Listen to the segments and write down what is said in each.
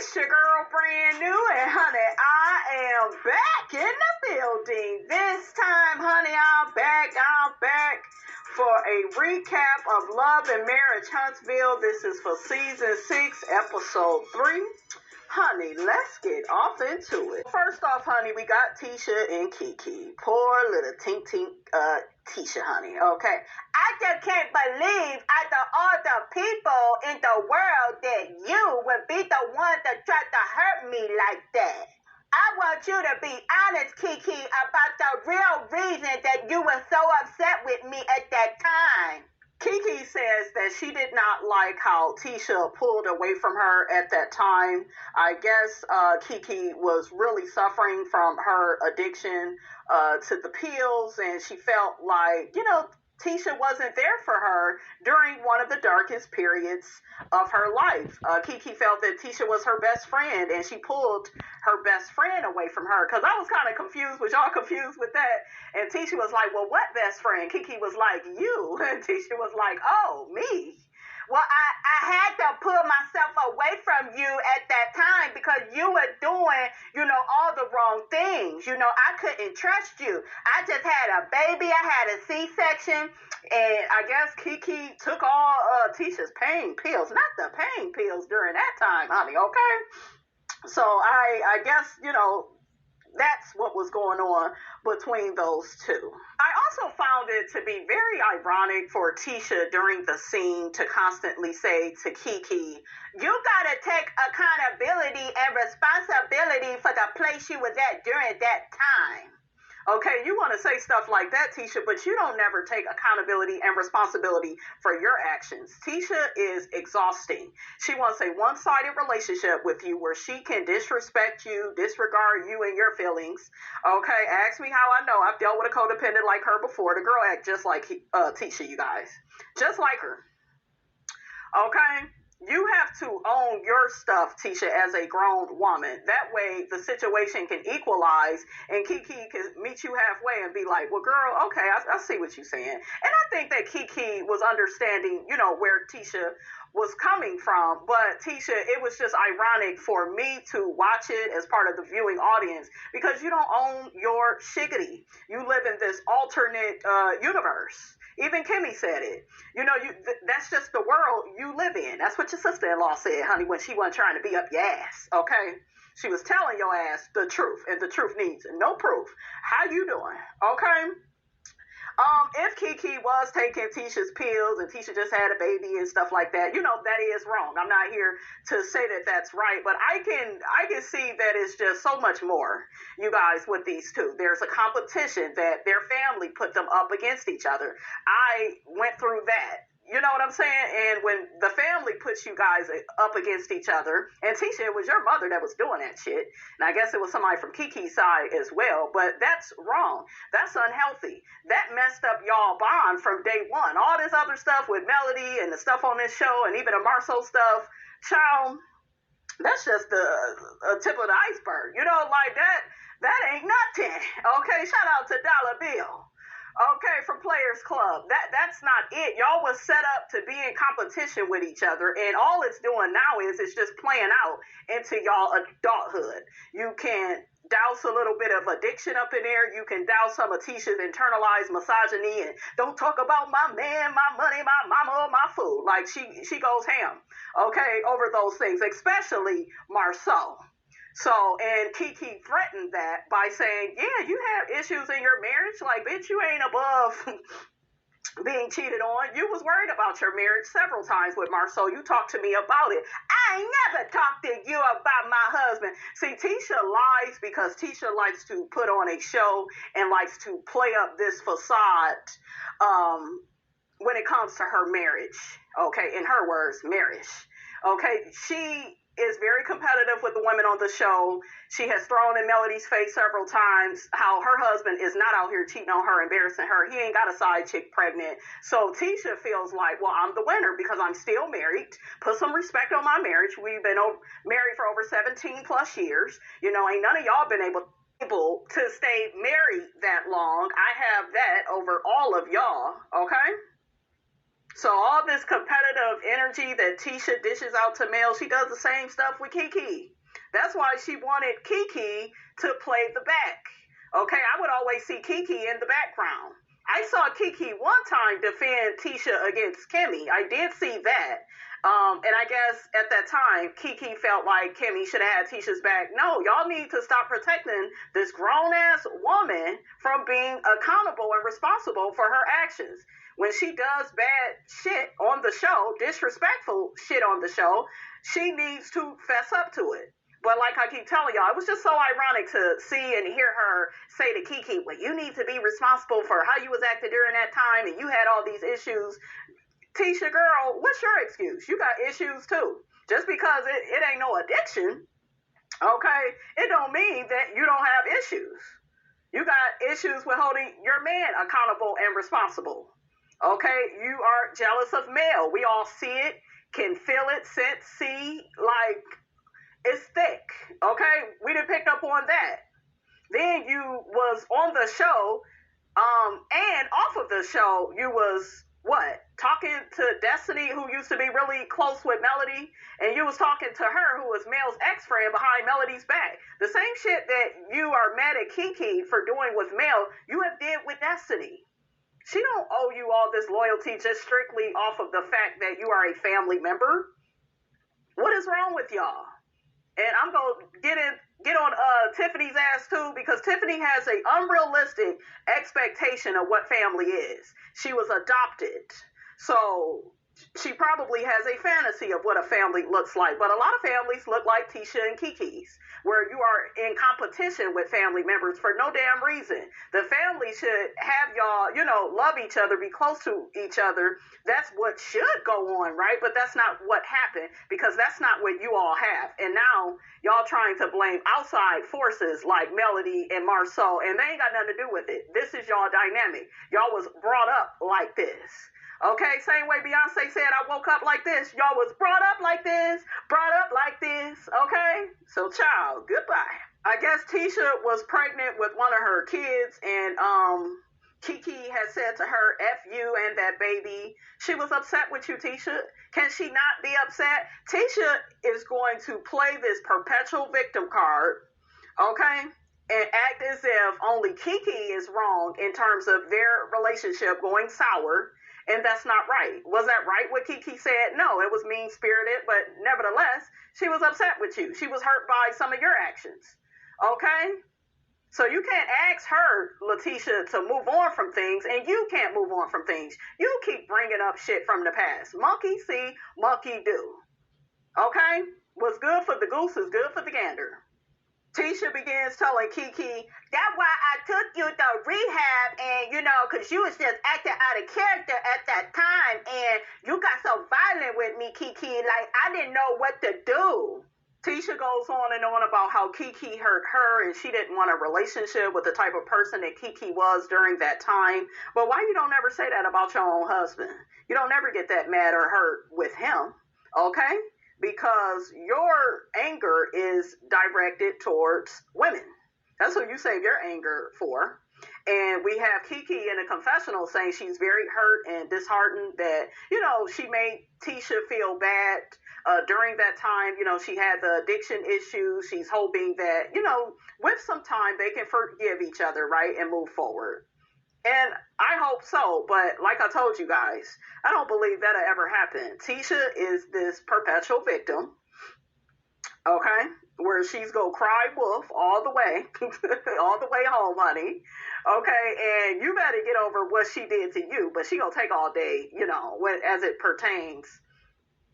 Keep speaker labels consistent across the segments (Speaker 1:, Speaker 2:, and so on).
Speaker 1: It's your girl, brand new, and honey, I am back in the building. This time, honey, I'm back for a recap of Love and Marriage Huntsville. This is for season 6, episode 3. Honey, let's get off into it. First off, honey, we got TISHA and KEKE. Poor little tink TISHA, honey, okay? I just can't believe out of all the people in the world that you would be the one that tried to hurt me like that. I want you to be honest, KEKE, about the real reason that you were so upset with me at that time. KEKE says that she did not like how TISHA pulled away from her at that time. I guess KEKE was really suffering from her addiction to the pills, and she felt like, TISHA wasn't there for her during one of the darkest periods of her life. KEKE felt that TISHA was her best friend, and she pulled her best friend away from her. Because I was kind of confused. Was y'all confused with that? And TISHA was like, well, what best friend? KEKE was like, you. And TISHA was like, oh, me. Well, I had to pull myself away from you at that time because you were doing, all the wrong things. I couldn't trust you. I just had a baby. I had a C-section. And I guess KEKE took all TISHA's pain pills. Not the pain pills during that time, honey, okay? So I guess, that's what was going on between those two. I also found it to be very ironic for TISHA during the scene to constantly say to KEKE, you gotta take accountability and responsibility for the place you was at during that time. Okay, you want to say stuff like that, TISHA, but you don't never take accountability and responsibility for your actions. TISHA is exhausting. She wants a one-sided relationship with you where she can disrespect you, disregard you and your feelings. Okay, ask me how I know. I've dealt with a codependent like her before. The girl act just like TISHA, you guys. Just like her. Okay? You have to own your stuff, TISHA, as a grown woman. That way, the situation can equalize, and KEKE can meet you halfway and be like, well, girl, okay, I see what you're saying. And I think that KEKE was understanding, where TISHA was coming from. But TISHA, it was just ironic for me to watch it as part of the viewing audience because you don't own your shiggity. You live in this alternate universe. Even Kimmy said it. That's just the world you live in. That's what your sister-in-law said, honey, when she wasn't trying to be up your ass, okay? She was telling your ass the truth, and the truth needs no proof. How you doing, okay? If KEKE was taking TISHA's pills and TISHA just had a baby and stuff like that, that is wrong. I'm not here to say that that's right, but I can see that it's just so much more, you guys, with these two. There's a competition that their family put them up against each other. I went through that. You know what I'm saying? And when the family puts you guys up against each other, and TISHA, it was your mother that was doing that shit. And I guess it was somebody from KEKE's side as well, but that's wrong. That's unhealthy. That messed up y'all bond from day one. All this other stuff with Melody and the stuff on this show and even the MARSAU'S stuff, child, that's just the tip of the iceberg. Like that ain't nothing. Okay, shout out to Dollar Bill. Okay, from Players Club. That's not it. Y'all was set up to be in competition with each other, and all it's doing now is it's just playing out into y'all adulthood. You can douse a little bit of addiction up in there. You can douse some of TISHA's internalized misogyny and don't talk about my man, my money, my mama, or my food. Like she goes ham, okay, over those things, especially MARSAU'S. So, and KEKE threatened that by saying, yeah, you have issues in your marriage. Like, bitch, you ain't above being cheated on. You was worried about your marriage several times with MARSAU'S. You talked to me about it. I ain't never talked to you about my husband. See, TISHA lies because TISHA likes to put on a show and likes to play up this facade when it comes to her marriage. Okay, in her words, marriage. Okay, she is very competitive with the women on the show. She has thrown in Melody's face several times how her husband is not out here cheating on her, embarrassing her. He ain't got a side chick pregnant. So TISHA feels like, well, I'm the winner because I'm still married. Put some respect on my marriage. We've been married for over 17 plus years. Ain't none of y'all been able to stay married that long. I have that over all of y'all, okay? So all this competitive energy that TISHA dishes out to males, she does the same stuff with KEKE. That's why she wanted KEKE to play the back. Okay, I would always see KEKE in the background. I saw KEKE one time defend TISHA against Kimmi. I did see that. And I guess at that time, KEKE felt like Kimmi should have had TISHA's back. No, y'all need to stop protecting this grown-ass woman from being accountable and responsible for her actions. When she does bad shit on the show, disrespectful shit on the show, she needs to fess up to it. But like I keep telling y'all, it was just so ironic to see and hear her say to KEKE, well, you need to be responsible for how you was acting during that time and you had all these issues. TISHA, girl, what's your excuse? You got issues too. Just because it ain't no addiction, okay, it don't mean that you don't have issues. You got issues with holding your man accountable and responsible. Okay, you are jealous of male. We all see it, can feel it, sense, see, like, it's thick, okay? We done picked up on that. Then you was on the show, and off of the show, you was, what? Talking to Destiny, who used to be really close with Melody, and you was talking to her, who was Mel's ex-friend, behind Melody's back. The same shit that you are mad at KEKE for doing with Mel, you have did with Destiny. She don't owe you all this loyalty just strictly off of the fact that you are a family member. What is wrong with y'all? And I'm going to get on Tiffany's ass too, because Tiffany has an unrealistic expectation of what family is. She was adopted. So she probably has a fantasy of what a family looks like. But a lot of families look like TISHA and KEKE's, where you are in competition with family members for no damn reason. The family should have y'all, love each other, be close to each other. That's what should go on, right? But that's not what happened, because that's not what you all have. And now y'all trying to blame outside forces like Melody and MARSAU'S, and they ain't got nothing to do with it. This is y'all dynamic. Y'all was brought up like this. Okay, same way Beyonce said, I woke up like this. Y'all was brought up like this, okay? So, child, goodbye. I guess TISHA was pregnant with one of her kids, and KEKE had said to her, F you and that baby. She was upset with you, TISHA. Can she not be upset? TISHA is going to play this perpetual victim card, okay? And act as if only KEKE is wrong in terms of their relationship going sour. And that's not right. Was that right what KEKE said? No, it was mean-spirited, but nevertheless, she was upset with you. She was hurt by some of your actions. Okay? So you can't ask her, Letitia, to move on from things, and you can't move on from things. You keep bringing up shit from the past. Monkey see, monkey do. Okay? What's good for the goose is good for the gander. TISHA begins telling KEKE, that's why I took you to rehab, and, because you was just acting out of character at that time, and you got so violent with me, KEKE, like, I didn't know what to do. TISHA goes on and on about how KEKE hurt her, and she didn't want a relationship with the type of person that KEKE was during that time. But why you don't ever say that about your own husband? You don't ever get that mad or hurt with him, okay? Because your anger is directed towards women. That's what you save your anger for. And we have KEKE in a confessional saying she's very hurt and disheartened that, she made TISHA feel bad during that time. She had the addiction issues. She's hoping that, with some time they can forgive each other, right, and move forward. And I hope so, but like I told you guys, I don't believe that'll ever happen. TISHA is this perpetual victim, okay, where she's gonna cry wolf all the way, all the way home, honey, okay, and you better get over what she did to you, but she gonna take all day, as it pertains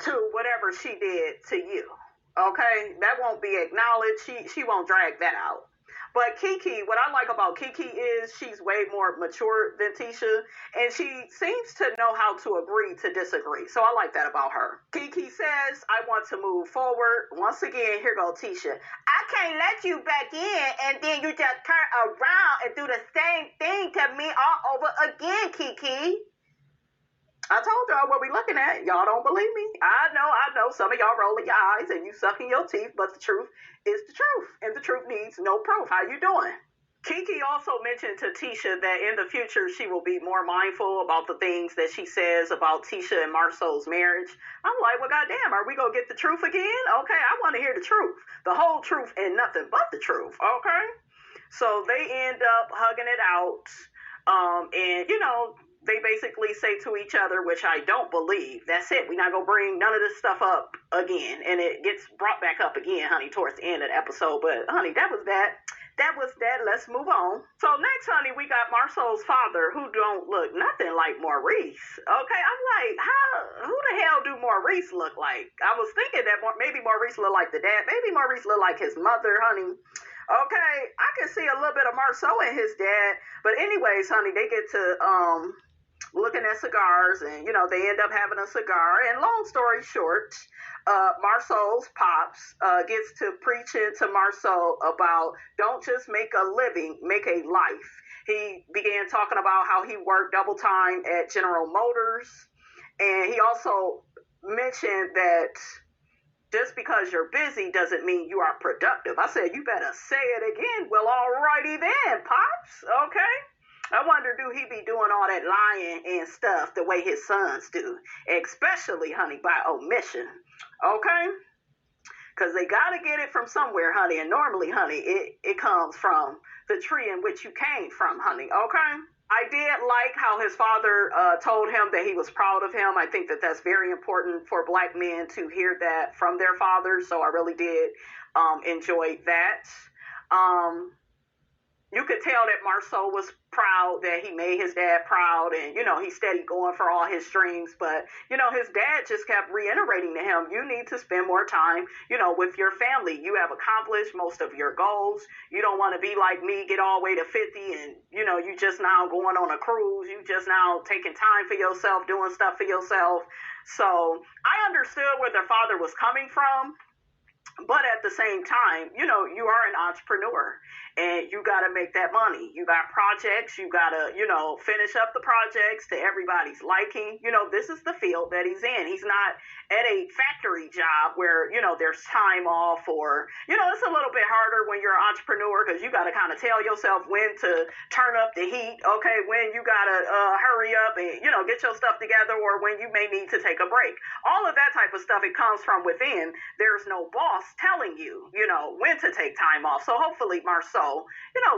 Speaker 1: to whatever she did to you, okay? That won't be acknowledged. She won't drag that out. But KEKE, what I like about KEKE is she's way more mature than TISHA, and she seems to know how to agree to disagree. So I like that about her. KEKE says, I want to move forward. Once again, here goes TISHA. I can't let you back in, and then you just turn around and do the same thing to me all over again, KEKE. I told y'all what we looking at. Y'all don't believe me. I know. Some of y'all rolling your eyes and you sucking your teeth, but the truth is the truth. And the truth needs no proof. How you doing? KEKE also mentioned to TISHA that in the future she will be more mindful about the things that she says about TISHA and MARSAU'S marriage. I'm like, well, goddamn, are we gonna get the truth again? Okay, I want to hear the truth, the whole truth, and nothing but the truth. Okay, so they end up hugging it out, and they basically say to each other, which I don't believe. That's it. We're not gonna bring none of this stuff up again, and it gets brought back up again, honey, towards the end of the episode. But honey, that was that. That was that. Let's move on. So next, honey, we got MARSAU'S father, who don't look nothing like Maurice. Okay, I'm like, who the hell do Maurice look like? I was thinking that maybe Maurice looked like the dad. Maybe Maurice looked like his mother, honey. Okay, I can see a little bit of Marceau in his dad. But anyways, honey, they get to looking at cigars, and they end up having a cigar. And long story short, MARSAU'S pops gets to preaching to Marceau about don't just make a living, make a life. He began talking about how he worked double time at General Motors, and he also mentioned that just because you're busy doesn't mean you are productive. I said, you better say it again. Well, alrighty then, pops. Okay. I wonder, do he be doing all that lying and stuff the way his sons do? Especially, honey, by omission. Okay? Because they got to get it from somewhere, honey. And normally, honey, it comes from the tree in which you came from, honey. Okay? I did like how his father told him that he was proud of him. I think that that's very important for black men to hear that from their fathers. So I really did enjoy that. You could tell that Marceau was proud that he made his dad proud, and he's steady going for all his dreams. But his dad just kept reiterating to him, you need to spend more time with your family. You have accomplished most of your goals. You don't want to be like me, get all the way to 50, and you just now going on a cruise. You just now taking time for yourself, doing stuff for yourself. So I understood where their father was coming from. But at the same time, you are an entrepreneur, and you got to make that money. You got projects. You got to, finish up the projects to everybody's liking. This is the field that he's in. He's not at a factory job where, there's time off, or, it's a little bit harder when you're an entrepreneur because you got to kind of tell yourself when to turn up the heat, okay, when you got to hurry up and, get your stuff together, or when you may need to take a break. All of that type of stuff, it comes from within. There's no boss telling you, when to take time off. So hopefully Marceau,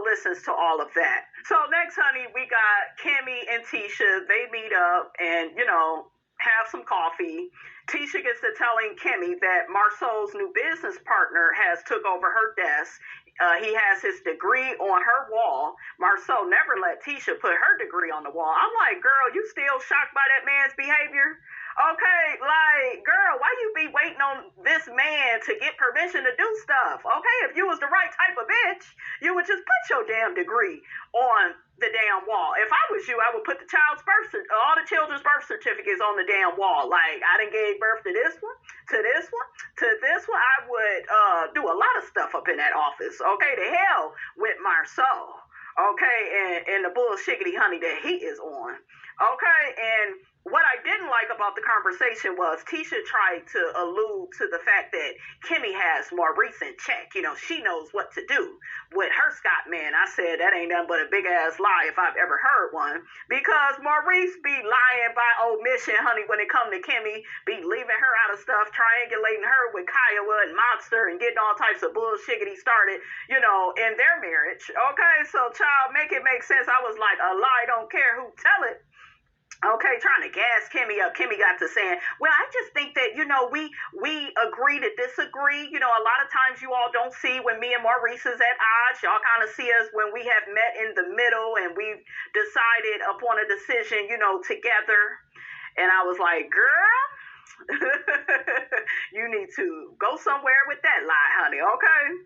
Speaker 1: listens to all of that. So next, honey, we got Kimmi and TISHA. They meet up and, have some coffee. TISHA gets to telling Kimmi that Marceau's new business partner has took over her desk. He has his degree on her wall. Marceau never let TISHA put her degree on the wall. I'm like, girl, you still shocked by that man's behavior? Okay, like, girl, why you be waiting on this man to get permission to do stuff? Okay, if you was the right type of bitch, you would just put your damn degree on the damn wall. If I was you, I would put all the children's birth certificates on the damn wall. Like, I done gave birth to this one, to this one, to this one. I would do a lot of stuff up in that office. Okay, to hell with Marceau. Okay, and the bullshiggity honey that he is on. Okay, and what I didn't like about the conversation was TISHA tried to allude to the fact that Kimmi has Maurice in check. She knows what to do with her Scott man. I said that ain't nothing but a big ass lie if I've ever heard one, because Maurice be lying by omission, honey, when it come to Kimmi, be leaving her out of stuff, triangulating her with Kiowa and Monster and getting all types of bullshiggity started, in their marriage. Okay, so child, make it make sense. I was like, a lie don't care who tell it. Okay, trying to gas Kimmi up. Kimmi got to saying, well, I just think that, we agree to disagree. A lot of times you all don't see when me and Maurice is at odds. Y'all kind of see us when we have met in the middle and we've decided upon a decision, together. And I was like, girl, you need to go somewhere with that lie, honey, okay?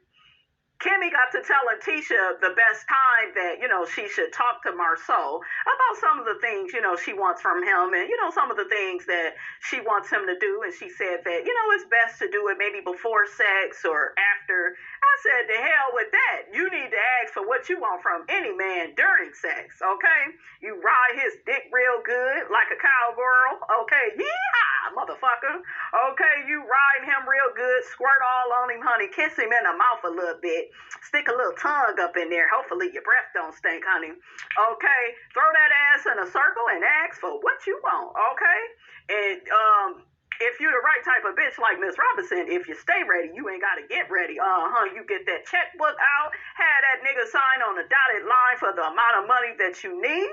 Speaker 1: Kimmi got to telling TISHA the best time that, she should talk to Marceau about some of the things, she wants from him and, some of the things that she wants him to do. And she said that, it's best to do it maybe before sex or after. I said, to hell with that. You need to ask for what you want from any man during sex, okay? You ride his dick real good like a cowgirl, okay? Yeehaw, motherfucker. Okay, you riding him real good, squirt all on him, honey, kiss him in the mouth a little bit, stick a little tongue up in there. Hopefully your breath breath don't stink, honey. Okay? Throw that ass in a circle and ask for what you want, okay? And if you're the right type of bitch like Miss Robinson, if you stay ready, you ain't got to get ready. You get that checkbook out, have that nigga sign on the dotted line for the amount of money that you need.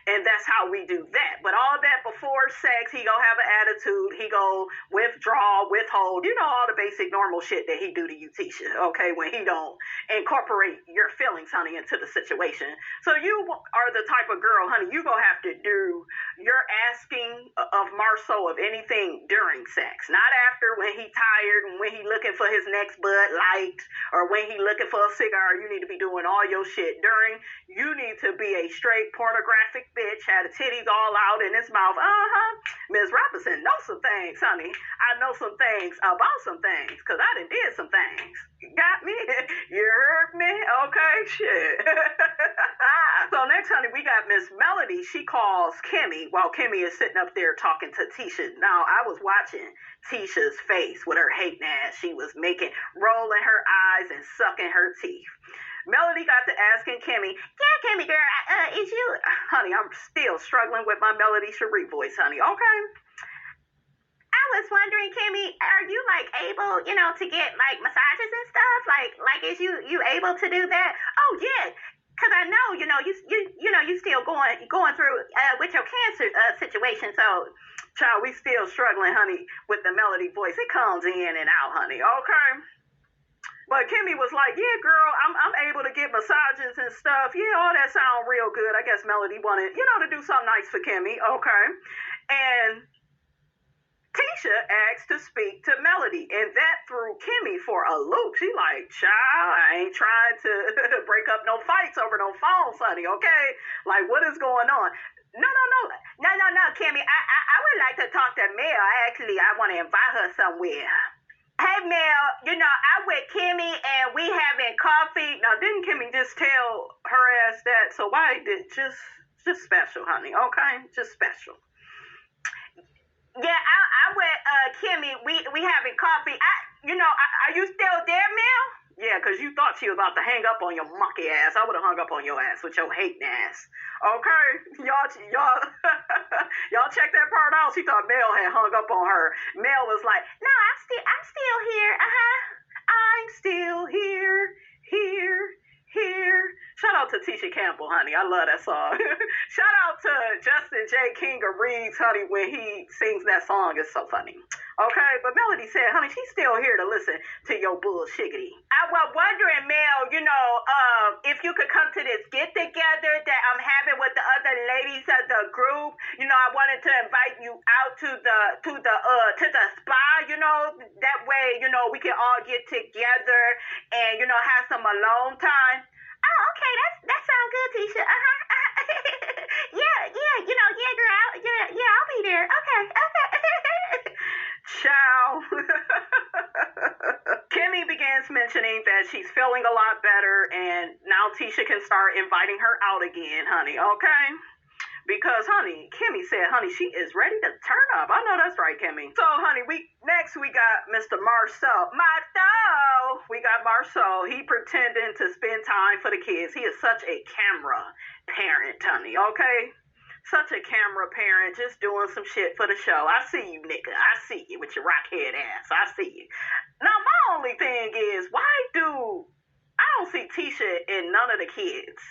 Speaker 1: And that's how we do that. But all that before sex, he gonna have an attitude. He go withdraw, withhold. You know, all the basic normal shit that he do to you, Tisha, okay, when he don't incorporate your feelings, honey, into the situation. So you are the type of girl, honey, you gonna have to do your asking of Marceau of anything during sex. Not after, when he tired and when he looking for his next Bud Light or when he looking for a cigar. You need to be doing all your shit during. You need to be a straight pornographic bitch, had the titties all out in his mouth. Ms. Robinson know some things, honey. I know some things about some things, because I done did some things. Got me? You heard me? Okay, shit. So next, honey, we got Miss Melody. She calls Kimmy while Kimmy is sitting up there talking to Tisha. Now, I was watching Tisha's face with her hating ass. She was rolling her eyes and sucking her teeth. Melody got to asking Kimmy, yeah, Kimmy girl, is you, honey, I'm still struggling with my Melody Cherie voice, honey, okay? I was wondering, Kimmy, are you, like, able, you know, to get, like, massages and stuff? Like, is you able to do that? Oh, yeah, because I know, you still going through with your cancer situation, so, child, we still struggling, honey, with the Melody voice. It comes in and out, honey, okay? But Kimmy was like, yeah, girl, I'm able to get massages and stuff. Yeah, all that sound real good. I guess Melody wanted, to do something nice for Kimmy. Okay. And Tisha asked to speak to Melody, and that threw Kimmy for a loop. She like, child, I ain't trying to break up no fights over no phone, honey, okay? Like, what is going on? No, Kimmy. I would like to talk to Mel. Actually, I want to invite her somewhere. Hey, Mel, I'm with Kimmy and we having coffee. Now, didn't Kimmy just tell her ass that? So why did just special, honey, okay? Just special. Yeah, I'm with Kimmy. We having coffee. Are you still there, Mel? Yeah, because you thought she was about to hang up on your monkey ass. I would have hung up on your ass with your hating ass. Okay? Y'all check that part out. She thought Mel had hung up on her. Mel was like, no, I'm still here. I'm still here. Shout out to Tisha Campbell, honey. I love that song. Shout out to Justin J. King of Reeds, honey, when he sings that song. It's so funny. Okay, but Melody said, honey, she's still here to listen to your bullshiggity. I was wondering, Mel, if you could come to this get-together that I'm having with the other ladies of the group. I wanted to invite you out to the spa, that way, we can all get together and, have some alone time. Oh, okay, that sounds good, Tisha. Yeah, girl. Yeah, I'll be there. Okay. Ciao. Kimmy begins mentioning that she's feeling a lot better, and now Tisha can start inviting her out again, honey, okay? Because, honey, Kimmy said, honey, she is ready to turn up. I know that's right, Kimmy. So, honey, next we got Mr. Marceau. We got Marceau. He pretending to spend time for the kids. He is such a camera parent, honey, okay? Such a camera parent, just doing some shit for the show. I see you, nigga. I see you with your rockhead ass. I see you. Now, my only thing is, I don't see Tisha in none of the kids.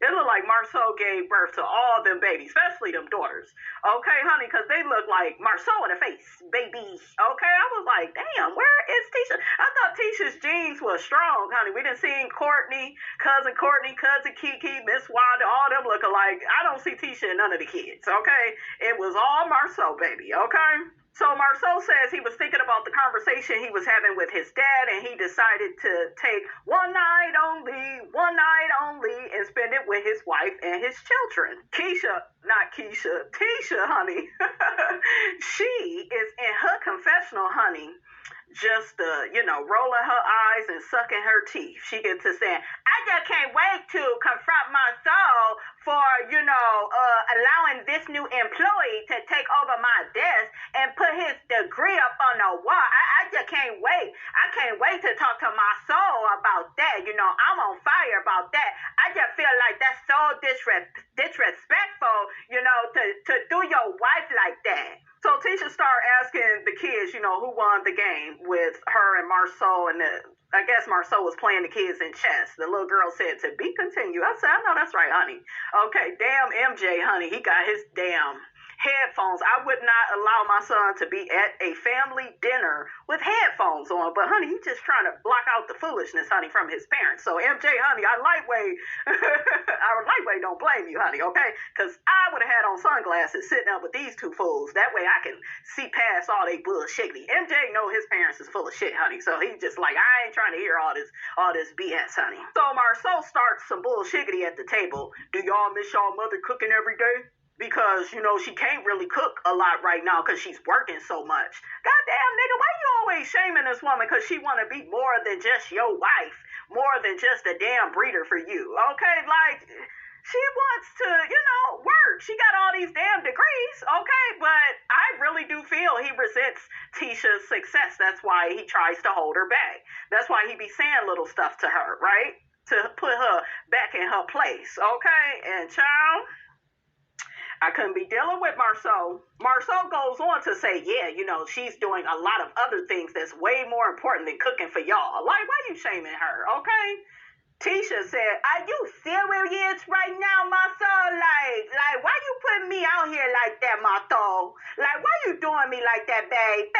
Speaker 1: It look like Marceau gave birth to all them babies, especially them daughters. Okay, honey, because they look like Marceau in the face, baby. Okay, I was like, damn, where is Tisha? I thought Tisha's genes were strong, honey. We done seen Courtney, cousin KEKE, Miss Wanda, all them look alike. I don't see Tisha in none of the kids, okay? It was all Marceau, baby, okay? So Marceau says he was thinking about the conversation he was having with his dad, and he decided to take one night only, and spend it with his wife and his children. Tisha, honey. She is in her confessional, honey, just, rolling her eyes and sucking her teeth. She gets to saying, I just can't wait to confront my soul for, allowing this new employee to take over my desk and put his degree up on the wall. I just can't wait. I can't wait to talk to Marceau about that. You know, I'm on fire about that. I just feel like that's so disrespectful, you know, to do your wife like that. So Tisha started asking the kids, you know, who won the game with her and Marceau, and I guess Marceau was playing the kids in chess. The little girl said, to be continued. I said, I know that's right, honey. Okay, damn MJ, honey, he got his damn headphones. I would not allow my son to be at a family dinner with headphones on, but honey, he's just trying to block out the foolishness, honey, from his parents. So MJ, honey, I lightweight don't blame you, honey, okay? Because I would have had on sunglasses sitting up with these two fools. That way I can see past all they bullshitty. MJ know his parents is full of shit, honey, so he's just like, I ain't trying to hear all this BS, honey. So Marceau starts some bullshitty at the table. Do y'all miss y'all mother cooking every day? Because, you know, she can't really cook a lot right now because she's working so much. Goddamn, nigga, why you always shaming this woman because she want to be more than just your wife, more than just a damn breeder for you, okay? Like, she wants to, you know, work. She got all these damn degrees, okay? But I really do feel he resents Tisha's success. That's why he tries to hold her back. That's why he be saying little stuff to her, right? To put her back in her place, okay? And child, I couldn't be dealing with Marceau. Marceau goes on to say, yeah, you know, she's doing a lot of other things that's way more important than cooking for y'all. Like, why you shaming her, okay? Tisha said, are you serious right now, Marceau? Like, why you putting me out here like that, Marceau? Like, why you doing me like that, babe?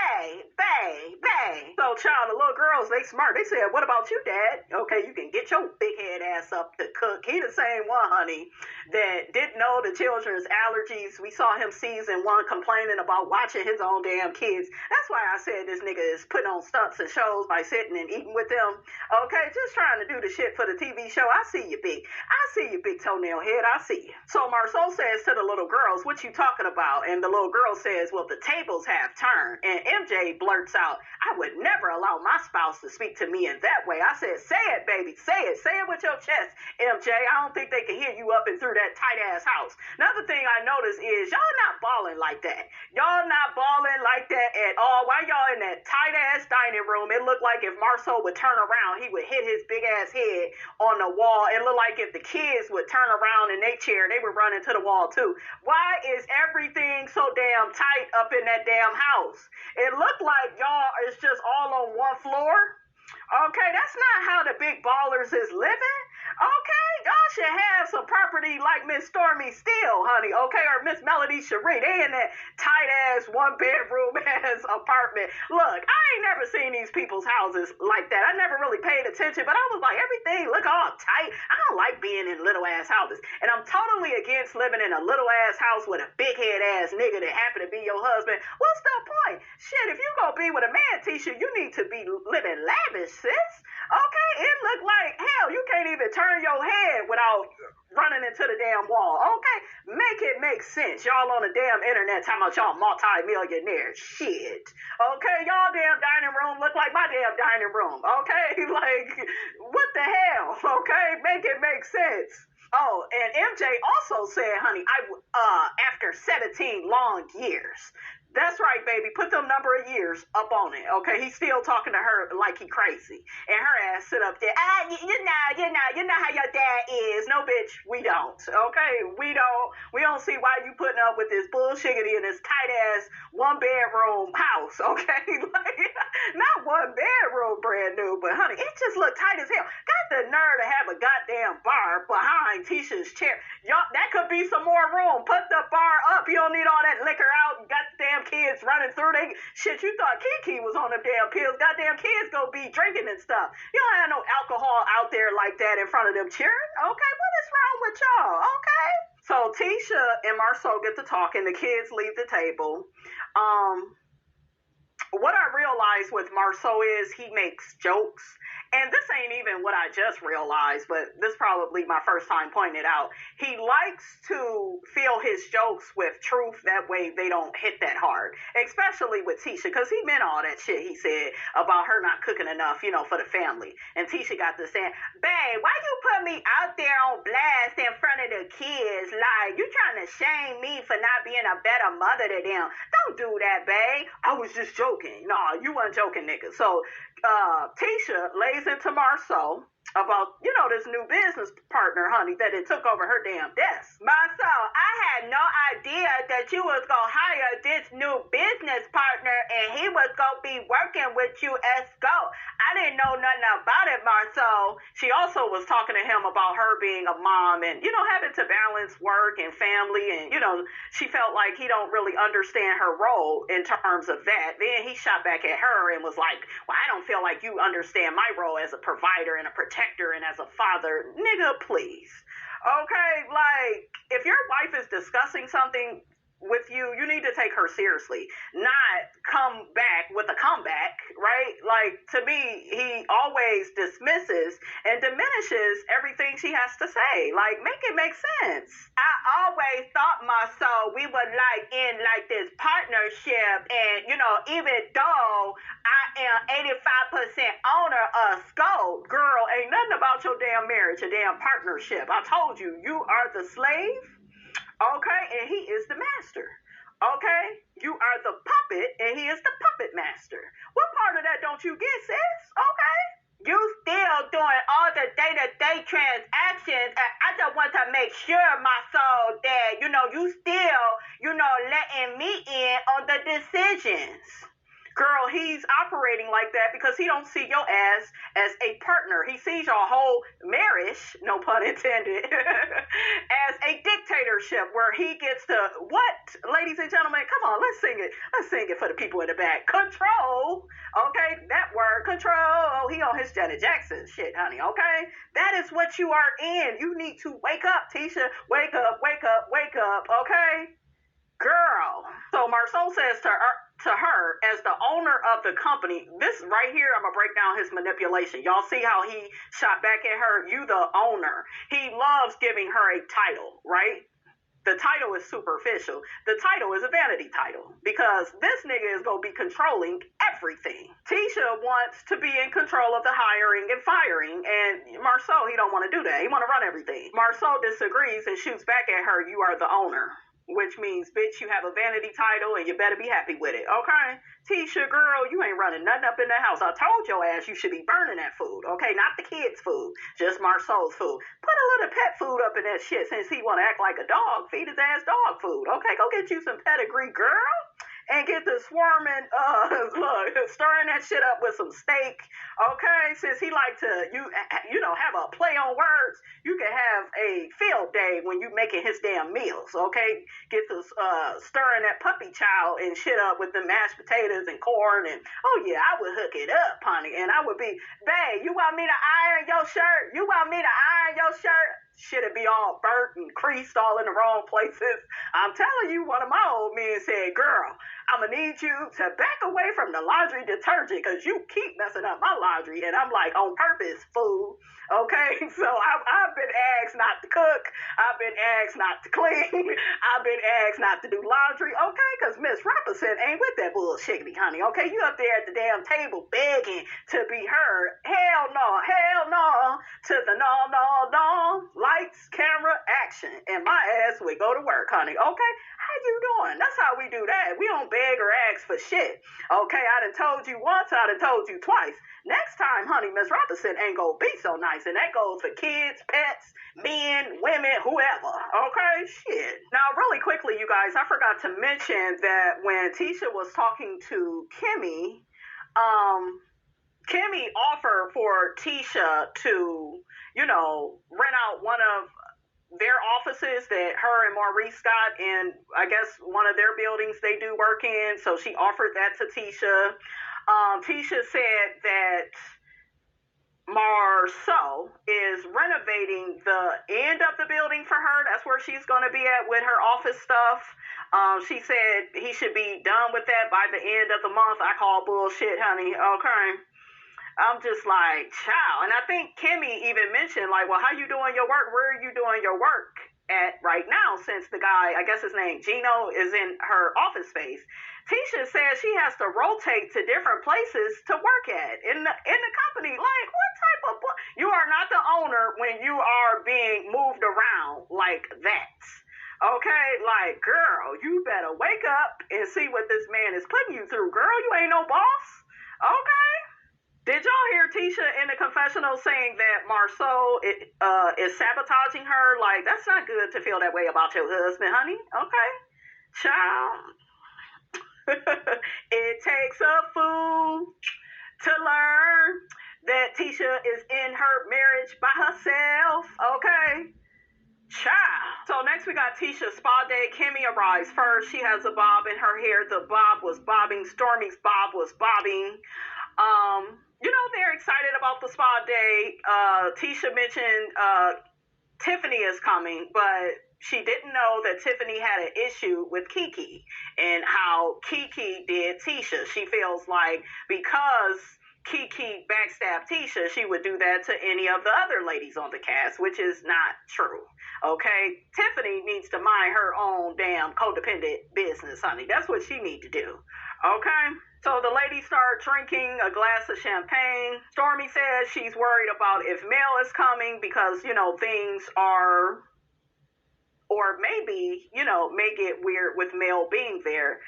Speaker 1: So, child, the little girls, they smart. They said, what about you, Dad? Okay, you can get your big head ass up to cook. He the same one, honey, that didn't know the children's allergies. We saw him season 1 complaining about watching his own damn kids. That's why I said this nigga is putting on stunts and shows by sitting and eating with them. Okay, just trying to do the shit for the TV show. I see you, big toenail head. I see you. So Marceau says to the little girls, what you talking about? And the little girl says, well, the tables have turned. And MJ blurts out, I would never allow my spouse to speak to me in that way. I said, say it, baby. Say it with your chest, MJ. I don't think they can hear you up and through that tight ass house. Another thing I noticed is y'all not balling like that. Y'all not balling like that at all. Why y'all in that tight ass dining room? It looked like if Marceau would turn around, he would hit his big ass head on the wall. It looked like if the kids would turn around in their chair, they would run into the wall too. Why is everything so damn tight up in that damn house? It looked like y'all is just all on one floor. Okay, that's not how the big ballers is living. Okay, y'all should have some property like Miss Stormy Steele, honey, okay, or Miss Melody Cherie. They in that tight-ass, one-bedroom ass apartment. Look, I ain't never seen these people's houses like that. I never really paid attention, but I was like, everything look all tight. I don't like being in little-ass houses. And I'm totally against living in a little-ass house with a big-head-ass nigga that happen to be your husband. What's the point? Shit, if you gonna be with a man, Tisha, you need to be living lavish, sis. Okay, it looked like, hell, you can't even turn your head without running into the damn wall. Okay, make it make sense. Y'all on the damn internet talking about y'all multi-millionaires. Shit. Okay, y'all damn dining room look like my damn dining room. Okay, like, what the hell? Okay, make it make sense. Oh, and MJ also said, honey, after 17 long years. That's right, baby. Put them number of years up on it, okay? He's still talking to her like he crazy. And her ass sit up there, you know how your dad is. No, bitch, we don't, okay? We don't see why you putting up with this bullshiggity in this tight-ass one-bedroom house, okay? Like, not one bedroom brand new, but, honey, it just looked tight as hell. Got the nerve to have a goddamn bar behind Tisha's chair. Y'all, that could be some more room. Put the bar up. You don't need all that liquor out and goddamn kids running through they shit. You thought KEKE was on them damn pills. Goddamn kids gonna be drinking and stuff. You don't have no alcohol out there like that in front of them cheering. Okay, what is wrong with y'all? Okay. So Tisha and Marceau get to talking. The kids leave the table. What I realized with Marceau is he makes jokes. And this ain't even what I just realized, but this is probably my first time pointing it out. He likes to fill his jokes with truth. That way they don't hit that hard, especially with Tisha, because he meant all that shit he said about her not cooking enough, you know, for the family. And Tisha got to saying, babe, why you put me out there on blast in front of the kids. Like, you trying to shame me for not being a better mother to them. Don't do that, babe. I was just joking. No, you weren't joking, nigga. So, Tisha lays into Marsau about, this new business partner, honey, that it took over her damn desk. Marsau, I had no idea that you was going to hire this new business partner and he was going to be working with you as SCHOLT. I didn't know nothing about it, Marsau. She also was talking to him about her being a mom and, having to balance work and family. And, she felt like he don't really understand her role in terms of that. Then he shot back at her and was like, well, I don't feel like you understand my role as a provider and a protector and as a father. Nigga, please. Okay, like, if your wife is discussing something with you, you need to take her seriously, not come back with a comeback, right? Like, to me, he always dismisses and diminishes everything she has to say. Like, make it make sense. I always thought, Marsau, we were like in like this partnership, and even though I am 85% owner of SCHOLT, girl, ain't nothing about your damn marriage, your damn partnership. I told you, you are the slave. Okay, and he is the master. Okay, you are the puppet, and he is the puppet master. What part of that don't you get, sis? Okay, you still doing all the day-to-day transactions, and I just want to make sure, Marsau, that you still, letting me in on the decisions. Girl, he's operating like that because he don't see your ass as a partner. He sees your whole marriage, no pun intended, as a dictatorship where he gets to, what, ladies and gentlemen, come on, let's sing it. Let's sing it for the people in the back. Control, okay, that word, control. He on his Janet Jackson shit, honey, okay? That is what you are in. You need to wake up, Tisha. Wake up, wake up, wake up, okay? Girl. So Marsau says to her, as the owner of the company, this right here, I'm going to break down his manipulation. Y'all see how he shot back at her? You the owner. He loves giving her a title, right? The title is superficial. The title is a vanity title because this nigga is going to be controlling everything. Tisha wants to be in control of the hiring and firing, and Marsau, he don't want to do that. He want to run everything. Marsau disagrees and shoots back at her, you are the owner. Which means, bitch, you have a vanity title and you better be happy with it, okay? Tisha, girl, you ain't running nothing up in the house. I told your ass you should be burning that food, okay? Not the kids' food, just Marsau's food. Put a little pet food up in that shit since he want to act like a dog. Feed his ass dog food, okay? Go get you some pedigree, girl. And get the swarming, stirring that shit up with some steak, okay? Since he like to, have a play on words, you can have a field day when you making his damn meals, okay? Get the, stirring that puppy chow and shit up with the mashed potatoes and corn, and, oh yeah, I would hook it up, honey, and I would be, babe, you want me to iron your shirt? You want me to iron your shirt? Shit'd be all burnt and creased all in the wrong places. I'm telling you, one of my old men said, girl, I'm going to need you to back away from the laundry detergent because you keep messing up my laundry. And I'm like, on purpose, fool. Okay, so I've been asked not to cook. I've been asked not to clean. I've been asked not to do laundry. Okay, because Miss Robinson ain't with that bullshit, honey. Okay, you up there at the damn table begging to be heard. Hell no, to the no. Lights, camera, action. And my ass would go to work, honey. Okay, how you doing? That's how we do that. We don't beg or ask for shit. Okay, I done told you once, I done told you twice. Next time, honey, Miss Robinson ain't gonna be so nice. And that goes for kids, pets, men, women, whoever. Okay? Shit. Now, really quickly, you guys, I forgot to mention that when Tisha was talking to Kimmi, Kimmi offered for Tisha to, rent out one of their offices that her and Maurice got in, I guess, one of their buildings they do work in. So she offered that to Tisha. Tisha said that Marsau is renovating the end of the building for her. That's where she's going to be at with her office stuff. She said he should be done with that by the end of the month. I call bullshit, honey. Okay. I'm just like, child. And I think Kimmi even mentioned, like, well, how you doing your work? Where are you doing your work at right now? Since the guy, I guess his name Gino, is in her office space. Tisha says she has to rotate to different places to work at in the company. Like, what type of you are not the owner when you are being moved around like that. Okay, like, girl, you better wake up and see what this man is putting you through. Girl, you ain't no boss. Okay? Did y'all hear Tisha in the confessional saying that Marsau is sabotaging her? Like, that's not good to feel that way about your husband, honey. Okay? Child. It takes a fool to learn that Tisha is in her marriage by herself. Okay? Child. So next we got Tisha's spa day. Kimmi arrives first. She has a bob in her hair. The bob was bobbing. Stormy's bob was bobbing. They're excited about the spa day. Tisha mentioned Tiffany is coming, but she didn't know that Tiffany had an issue with KEKE and how KEKE did Tisha. She feels like because KEKE backstabbed Tisha, she would do that to any of the other ladies on the cast, which is not true. Okay? Tiffany needs to mind her own damn codependent business, honey. That's what she needs to do. Okay? So the ladies start drinking a glass of champagne. Stormy says she's worried about if Mel is coming because, things are, or maybe, make it weird with Mel being there.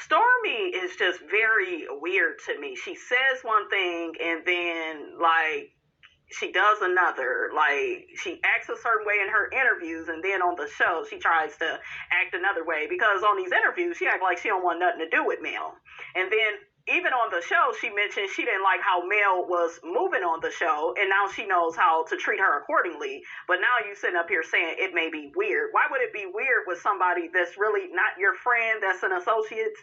Speaker 1: Stormy is just very weird to me. She says one thing and then, she does another. She acts a certain way in her interviews, and then on the show, she tries to act another way. Because on these interviews, she acts like she don't want nothing to do with Mel. And then, even on the show, she mentioned she didn't like how Mel was moving on the show, and now she knows how to treat her accordingly. But now you sitting up here saying it may be weird. Why would it be weird with somebody that's really not your friend, that's an associate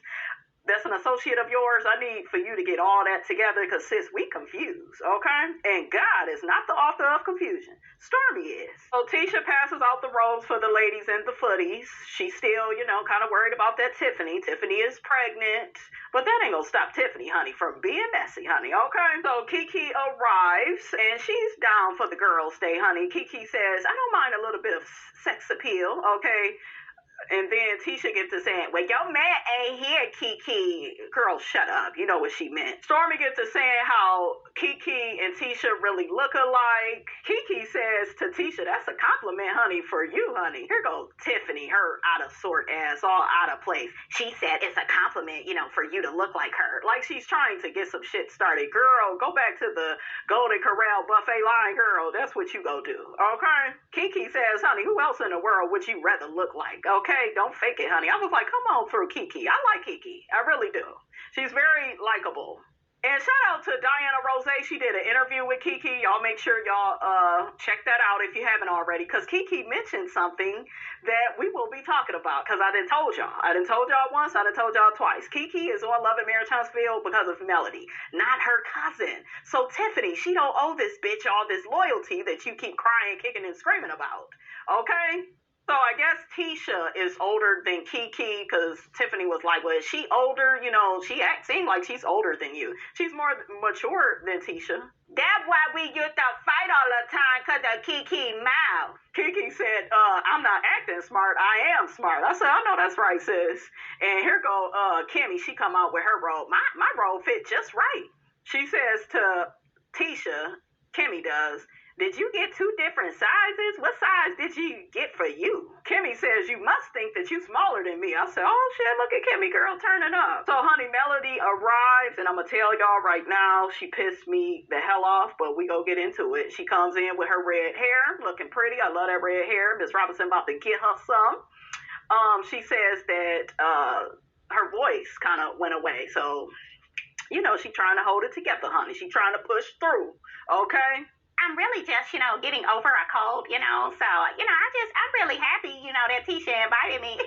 Speaker 1: of yours? I need for you to get all that together because, sis, we confused, okay? And God is not the author of confusion. Stormy is. So Tisha passes out the robes for the ladies and the footies. She's still, kind of worried about that Tiffany. Tiffany is pregnant. But that ain't gonna stop Tiffany, honey, from being messy, honey, okay? So KEKE arrives, and she's down for the girls' day, honey. KEKE says, I don't mind a little bit of sex appeal, okay? And then Tisha gets to saying, well, your man ain't here, KEKE. Girl, shut up. You know what she meant. Stormy gets to saying how KEKE and Tisha really look alike. KEKE says to Tisha, that's a compliment, honey, for you, honey. Here goes Tiffany, her out-of-sort ass, all out of place. She said it's a compliment, for you to look like her. Like she's trying to get some shit started. Girl, go back to the Golden Corral buffet line, girl. That's what you go do, okay? KEKE says, honey, who else in the world would you rather look like, okay? Don't fake it, honey. I was like, come on through, KEKE. I like KEKE. I really do. She's very likable. And shout out to Diana Rose. She did an interview with KEKE. Y'all make sure y'all check that out if you haven't already. Because KEKE mentioned something that we will be talking about. Because I done told y'all. I done told y'all once. I done told y'all twice. KEKE is on Love and Marriage Huntsville because of Melody, not her cousin. So Tiffany, she don't owe this bitch all this loyalty that you keep crying, kicking, and screaming about. Okay? So I guess Tisha is older than KEKE because Tiffany was like, well, is she older? She seemed like she's older than you. She's more mature than Tisha. That's why we used to fight all the time because of KEKE mouth. KEKE said, I'm not acting smart. I am smart. I said, I know that's right, sis. And here go Kimmi. She come out with her robe. My robe fit just right. She says to Tisha, Kimmi does, did you get two different sizes? What size did you get for you? Kimmi says, you must think that you smaller than me. I said, oh, shit, look at Kimmi, girl, turning up. So, honey, Melody arrives, and I'm going to tell y'all right now, she pissed me the hell off, but we go get into it. She comes in with her red hair, looking pretty. I love that red hair. Miss Robinson about to get her some. She says that her voice kind of went away. So, she's trying to hold it together, honey. She's trying to push through, okay? I'm really just, getting over a cold, so, I'm really happy, that Tisha invited me.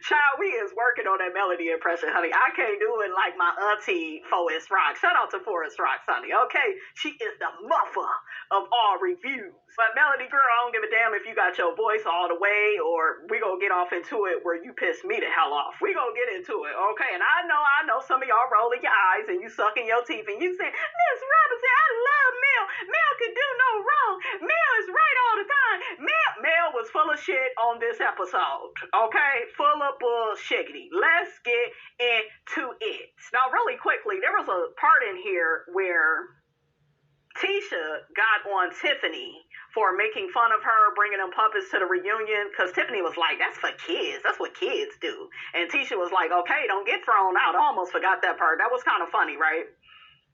Speaker 1: Child, we is working on that Melody impression, honey. I can't do it like my auntie, Forrest Rock. Shout out to Forrest Rock, honey, okay? She is the muffer of all reviews. But Melody, girl, I don't give a damn if you got your voice all the way or we gonna get off into it where you piss me the hell off. We gonna get into it, okay? And I know some of y'all rolling your eyes and you sucking your teeth and you saying, Miss Robinson, I love Mel. Mel can do no wrong. Mel is right all the time. Mel was full of shit on this episode, okay? Full of bullshiggity. Let's get into it. Now, really quickly, there was a part in here where Tisha got on Tiffany for making fun of her, bringing them puppets to the reunion, because Tiffany was like, that's for kids. That's what kids do. And Tisha was like, okay, don't get thrown out. I almost forgot that part. That was kind of funny, right?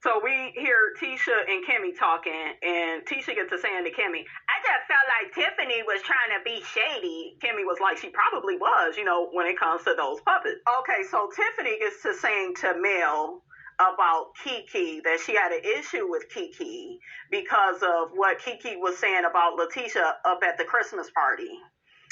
Speaker 1: So we hear Tisha and Kimmy talking, and Tisha gets to saying to Kimmy, I just felt like Tiffany was trying to be shady. Kimmy was like, she probably was, you know, when it comes to those puppets. Okay, so Tiffany gets to saying to Mel about KEKE, that she had an issue with KEKE because of what KEKE was saying about Letitia up at the Christmas party.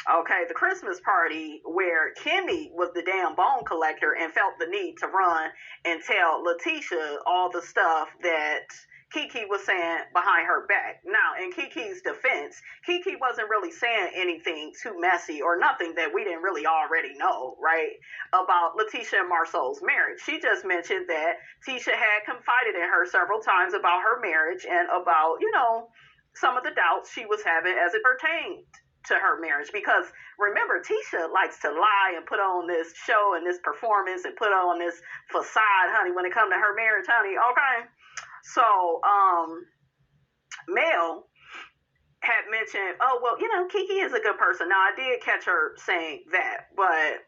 Speaker 1: Okay, the Christmas party where Kimmy was the damn bone collector and felt the need to run and tell Letitia all the stuff that KEKE was saying behind her back. Now, in KEKE's defense, KEKE wasn't really saying anything too messy or nothing that we didn't really already know, right, about Letitia and MARSAU'S marriage. She just mentioned that Tisha had confided in her several times about her marriage and about, you know, some of the doubts she was having as it pertained to her marriage, because remember, Tisha likes to lie and put on this show and this performance and put on this facade, honey, when it comes to her marriage, honey. Okay, so Mel had mentioned, oh well, you know, KEKE is a good person. Now I did catch her saying that, but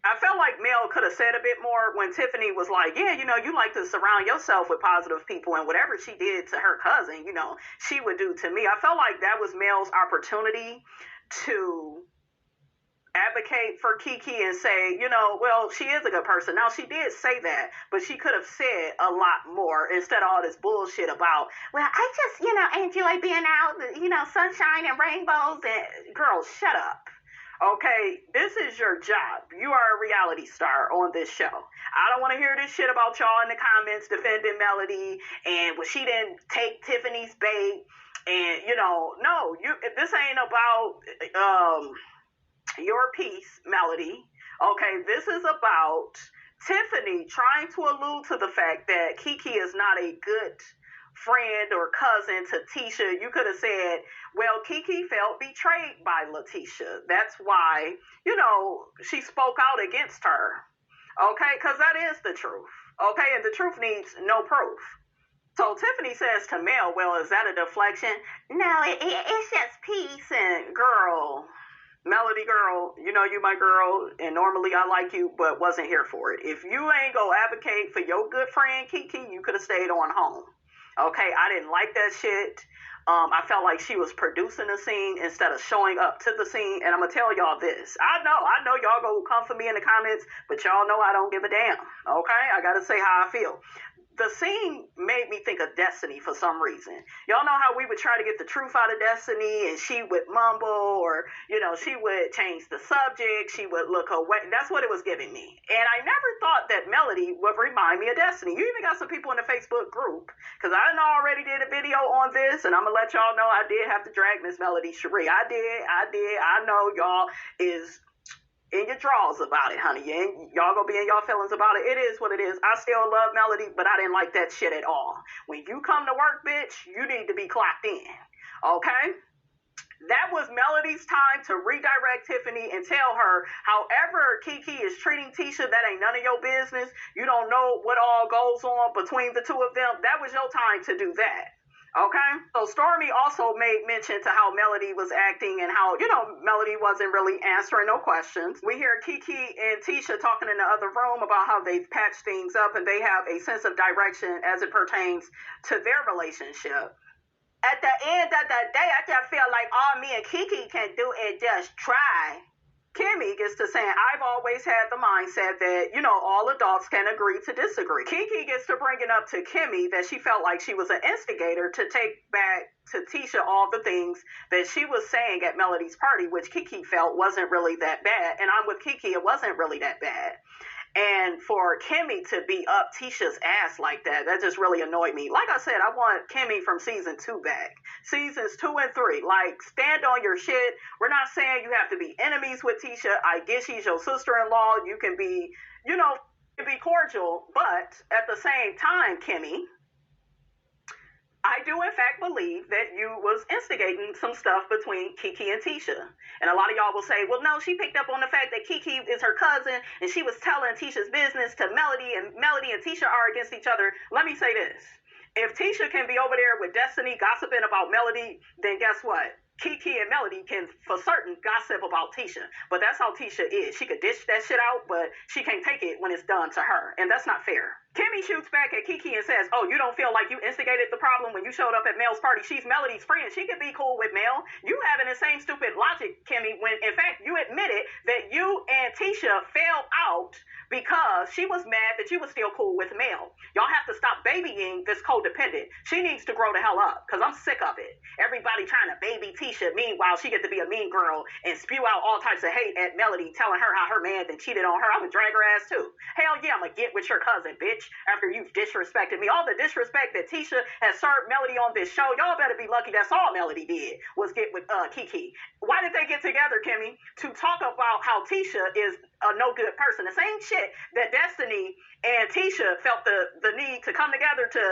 Speaker 1: I felt like Mel could have said a bit more when Tiffany was like, yeah, you know, you like to surround yourself with positive people, and whatever she did to her cousin, you know, she would do to me. I felt like that was Mel's opportunity to advocate for KEKE and say, you know, well, she is a good person. Now, she did say that, but she could have said a lot more instead of all this bullshit about, well, I just, you know, enjoy being out, you know, sunshine and rainbows. And girl, shut up. Okay, this is your job. You are a reality star on this show. I don't want to hear this shit about y'all in the comments defending Melody and well, she didn't take Tiffany's bait. And, you know, no, this ain't about your piece, Melody. Okay, this is about Tiffany trying to allude to the fact that KEKE is not a good friend or cousin to Tisha. You could have said, well, KEKE felt betrayed by Letitia. That's why, you know, she spoke out against her. Okay, because that is the truth. Okay, and the truth needs no proof. So Tiffany says to Mel, well, is that a deflection? No, it's just peace. And girl, Melody girl, you know you my girl, and normally I like you, but wasn't here for it. If you ain't go advocate for your good friend KEKE, you could have stayed on home. Okay, I didn't like that shit. I felt like she was producing the scene instead of showing up to the scene. And I'm going to tell y'all this. I know y'all go come for me in the comments, but y'all know I don't give a damn. Okay, I got to say how I feel. The scene made me think of Destiny for some reason. Y'all know how we would try to get the truth out of Destiny and she would mumble or, you know, she would change the subject. She would look away. That's what it was giving me. And I never thought that Melody would remind me of Destiny. You even got some people in the Facebook group, because I already did a video on this, and I'm going to let y'all know I did have to drag Miss Melody Cherie. I did. I know y'all is in your drawers about it, honey. Y'all gonna be in y'all feelings about it. It is what it is. I still love Melody, but I didn't like that shit at all. When you come to work, bitch, you need to be clocked in. Okay? That was Melody's time to redirect Tiffany and tell her, however KEKE is treating Tisha, that ain't none of your business. You don't know what all goes on between the two of them. That was your time to do that. Okay, so Stormy also made mention to how Melody was acting and how, you know, Melody wasn't really answering no questions. We hear KEKE and Tisha talking in the other room about how they've patched things up and they have a sense of direction as it pertains to their relationship. At the end of the day, I just feel like all me and KEKE can do is just try. Kimmy gets to saying, I've always had the mindset that, you know, all adults can agree to disagree. KEKE gets to bringing up to Kimmy that she felt like she was an instigator to take back to Tisha all the things that she was saying at Melody's party, which KEKE felt wasn't really that bad. And I'm with KEKE, it wasn't really that bad. And for Kimmy to be up Tisha's ass like that, that just really annoyed me. Like I said, I want Kimmy from season 2 back. Seasons 2 and 3. Like, stand on your shit. We're not saying you have to be enemies with Tisha. I guess she's your sister-in-law. You can be, you know, be cordial. But at the same time, Kimmy, I do in fact believe that you was instigating some stuff between KEKE and Tisha. And a lot of y'all will say, well, no, she picked up on the fact that KEKE is her cousin and she was telling Tisha's business to Melody, and Melody and Tisha are against each other. Let me say this. If Tisha can be over there with Destiny gossiping about Melody, then guess what? KEKE and Melody can for certain gossip about Tisha. But that's how Tisha is. She could dish that shit out, but she can't take it when it's done to her. And that's not fair. Kimmy shoots back at KEKE and says, oh, you don't feel like you instigated the problem when you showed up at Mel's party. She's Melody's friend. She could be cool with Mel. You having the same stupid logic, Kimmy, when in fact you admitted that you and Tisha fell out because she was mad that you were still cool with Mel. Y'all have to stop babying this codependent. She needs to grow the hell up because I'm sick of it. Everybody trying to baby Tisha. Meanwhile, she get to be a mean girl and spew out all types of hate at Melody, telling her how her man then cheated on her. I would drag her ass too. Hell yeah, I'm going to get with your cousin, bitch, after you've disrespected me. All the disrespect that Tisha has served Melody on this show, y'all better be lucky that's all Melody did was get with KEKE. Why did they get together, Kimmy? To talk about how Tisha is a no good person. The same shit that Destiny and Tisha felt the need to come together to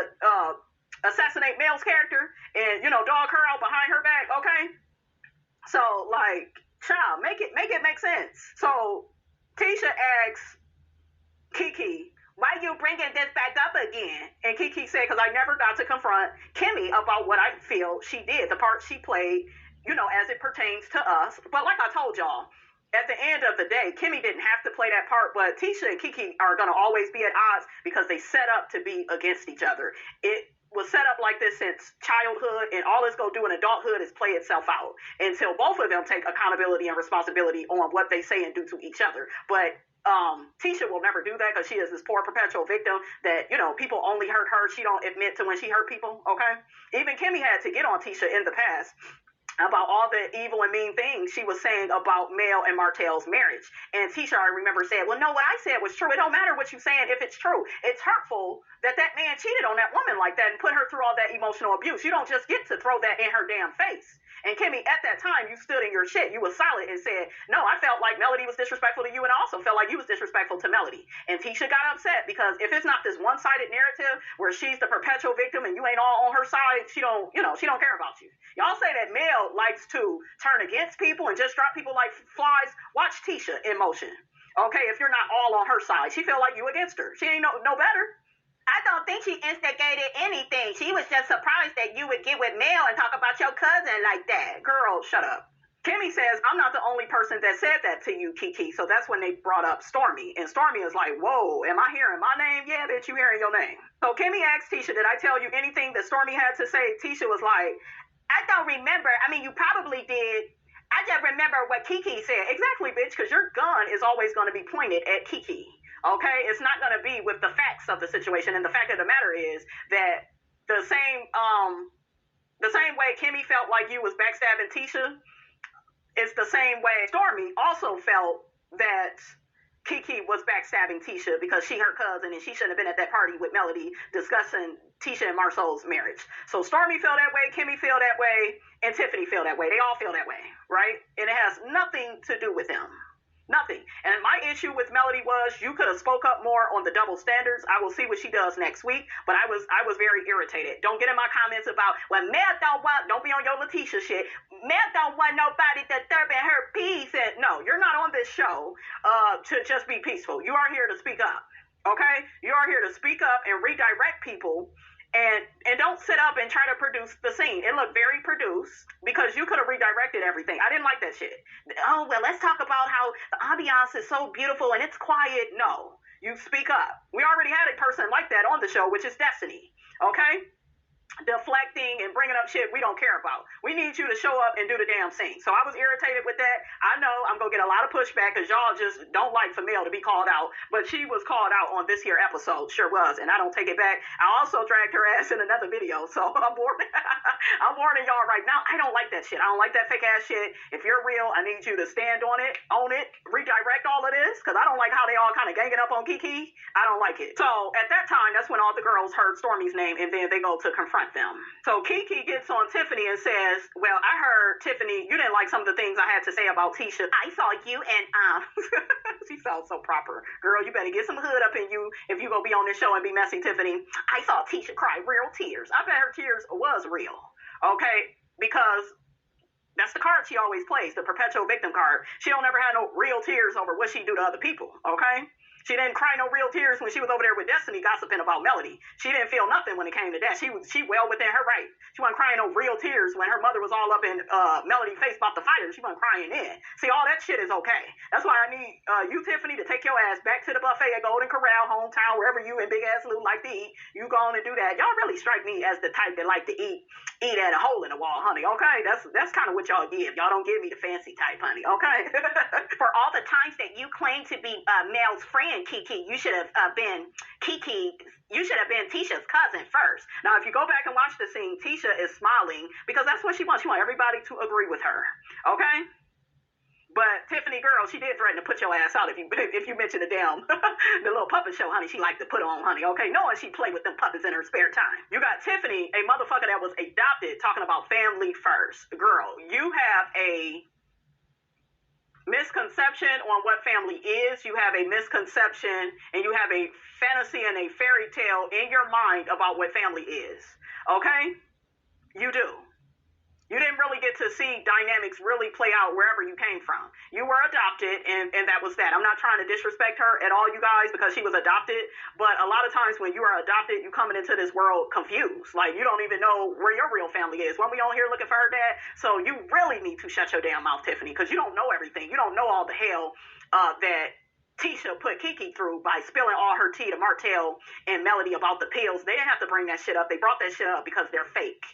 Speaker 1: assassinate Mel's character and, you know, dog her out behind her back, okay? So, like, child, make it make sense. So, Tisha asks KEKE, why you bringing this back up again? And KEKE said, because I never got to confront Kimmy about what I feel she did, the part she played, you know, as it pertains to us. But like I told y'all, at the end of the day, Kimmy didn't have to play that part, but Tisha and KEKE are going to always be at odds because they set up to be against each other. It was set up like this since childhood, and all it's going to do in adulthood is play itself out until both of them take accountability and responsibility on what they say and do to each other. But Tisha will never do that because she is this poor perpetual victim that, you know, people only hurt her. She don't admit to when she hurt people, okay? Even Kimmy had to get on Tisha in the past about all the evil and mean things she was saying about Mel and Martell's marriage. And Tisha, I remember, said, well, no, what I said was true. It don't matter what you're saying if it's true. It's hurtful that man cheated on that woman like that and put her through all that emotional abuse. You don't just get to throw that in her damn face. And Kimmy, at that time, you stood in your shit. You was solid and said, no, I felt like Melody was disrespectful to you, and I also felt like you was disrespectful to Melody. And Tisha got upset because if it's not this one-sided narrative where she's the perpetual victim and you ain't all on her side, she don't care about you. Y'all say that Mel likes to turn against people and just drop people like flies. Watch Tisha in motion. Okay, if you're not all on her side, she feel like you against her. She ain't no better. I don't think she instigated anything. She was just surprised that you would get with Mel and talk about your cousin like that. Girl, shut up. Kimmy says, I'm not the only person that said that to you, KEKE. So that's when they brought up Stormy. And Stormy is like, whoa, am I hearing my name? Yeah, bitch, you hearing your name. So Kimmy asked Tisha, did I tell you anything that Stormy had to say? Tisha was like, I don't remember. I mean, you probably did. I just remember what KEKE said. Exactly, bitch, because your gun is always going to be pointed at KEKE. Okay, it's not going to be with the facts of the situation. And the fact of the matter is that the same way Kimmy felt like you was backstabbing Tisha, it's the same way Stormy also felt that KEKE was backstabbing Tisha because she her cousin and she shouldn't have been at that party with Melody discussing Tisha and MARSAU'S marriage. So Stormy felt that way, Kimmy felt that way, and Tiffany felt that way. They all feel that way, right? And it has nothing to do with them. Nothing. And my issue with Melody was you could have spoke up more on the double standards. I will see what she does next week, but I was very irritated. Don't get in my comments about, well, Mel don't be on your Letitia shit. Mel don't want nobody disturbing her peace. And no, you're not on this show to just be peaceful. You are here to speak up, okay? You are here to speak up and redirect people. And don't sit up and try to produce the scene. It looked very produced because you could have redirected everything. I didn't like that shit. Oh, well, let's talk about how the ambiance is so beautiful and it's quiet. No, you speak up. We already had a person like that on the show, which is Destiny, okay? Deflecting and bringing up shit we don't care about. We need you to show up and do the damn scene. So I was irritated with that. I know I'm going to get a lot of pushback because y'all just don't like for Mel to be called out, but she was called out on this here episode. Sure was, and I don't take it back. I also dragged her ass in another video, so I'm warning y'all right now. I don't like that shit. I don't like that fake ass shit. If you're real, I need you to stand on it, own it, redirect all of this, because I don't like how they all kind of ganging up on KEKE. I don't like it. So at that time, that's when all the girls heard Stormy's name, and then they go to confront them. So KEKE gets on Tiffany and says, well, I heard, Tiffany, you didn't like some of the things I had to say about Tisha. I saw you and she sounds so proper. Girl, you better get some hood up in you if you gonna be on this show and be messy, Tiffany. I saw Tisha cry real tears. I bet her tears was real, okay? Because that's the card she always plays, the perpetual victim card. She don't ever have no real tears over what she do to other people, okay? She didn't cry no real tears when she was over there with Destiny gossiping about Melody. She didn't feel nothing when it came to that. She well within her right. She wasn't crying no real tears when her mother was all up in Melody's face about the fire. She wasn't crying then. See, all that shit is okay. That's why I need you, Tiffany, to take your ass back to the buffet at Golden Corral, hometown, wherever you and Big Ass Lou like to eat. You go on and do that. Y'all really strike me as the type that like to eat at a hole in the wall, honey. Okay, that's kind of what y'all give. Y'all don't give me the fancy type, honey. Okay.
Speaker 2: For all the times that you claim to be Mel's friend, KEKE, you should have been Tisha's cousin first.
Speaker 1: Now, if you go back and watch the scene, Tisha is smiling because that's what she wants. She wants everybody to agree with her. Okay. But Tiffany, girl, she did threaten to put your ass out if you mention the damn the little puppet show, honey. She liked to put on, honey. Okay, knowing she played with them puppets in her spare time. You got Tiffany, a motherfucker that was adopted, talking about family first. Girl, you have a misconception on what family is. You have a misconception and you have a fantasy and a fairy tale in your mind about what family is. Okay, you do. You didn't really get to see dynamics really play out wherever you came from. You were adopted, and that was that. I'm not trying to disrespect her at all, you guys, because she was adopted. But a lot of times when you are adopted, you coming into this world confused. Like, you don't even know where your real family is. When we on here looking for her dad, so you really need to shut your damn mouth, Tiffany, because you don't know everything. You don't know all the hell that Tisha put KEKE through by spilling all her tea to Martell and Melody about the pills. They didn't have to bring that shit up. They brought that shit up because they're fake.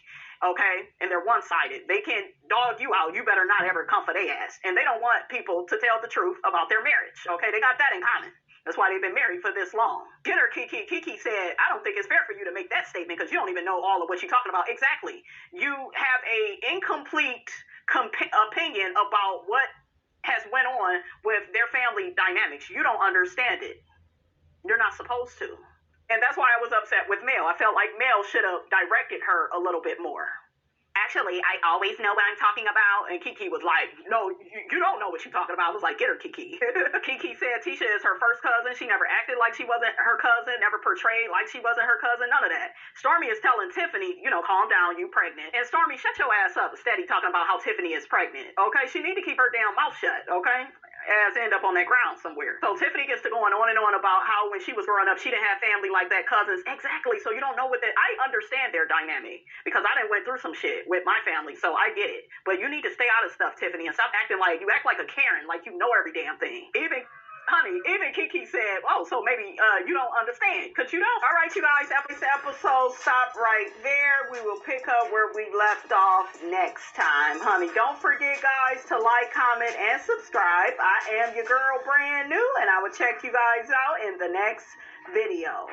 Speaker 1: Okay, and they're one-sided. They can dog you out. You better not ever come for their ass. And they don't want people to tell the truth about their marriage. Okay, they got that in common. That's why they've been married for this long. Get her, KEKE. KEKE said, I don't think it's fair for you to make that statement because you don't even know all of what you're talking about. Exactly. You have a incomplete opinion about what has went on with their family dynamics. You don't understand it. You're not supposed to. And that's why I was upset with Mel. I felt like Mel should have directed her a little bit more.
Speaker 2: Actually, I always know what I'm talking about.
Speaker 1: And KEKE was like, no, you don't know what you're talking about. I was like, get her, KEKE. KEKE said Tisha is her first cousin. She never acted like she wasn't her cousin, never portrayed like she wasn't her cousin, none of that. Stormy is telling Tiffany, calm down, you pregnant. And Stormy, shut your ass up, steady talking about how Tiffany is pregnant. Okay, she need to keep her damn mouth shut, okay? As end up on that ground somewhere. So Tiffany gets to going on and on about how when she was growing up, she didn't have family like that, cousins. Exactly. So you don't know what that. I understand their dynamic because I done went through some shit with my family, so I get it. But you need to stay out of stuff, Tiffany, and stop acting like you act like a Karen, like you know every damn thing. Even KEKE said, oh, so maybe you don't understand, because you don't. All right, you guys, this episode stop right there. We will pick up where we left off next time, honey. Don't forget, guys, to like, comment, and subscribe. I am your girl, brand new, and I will check you guys out in the next video.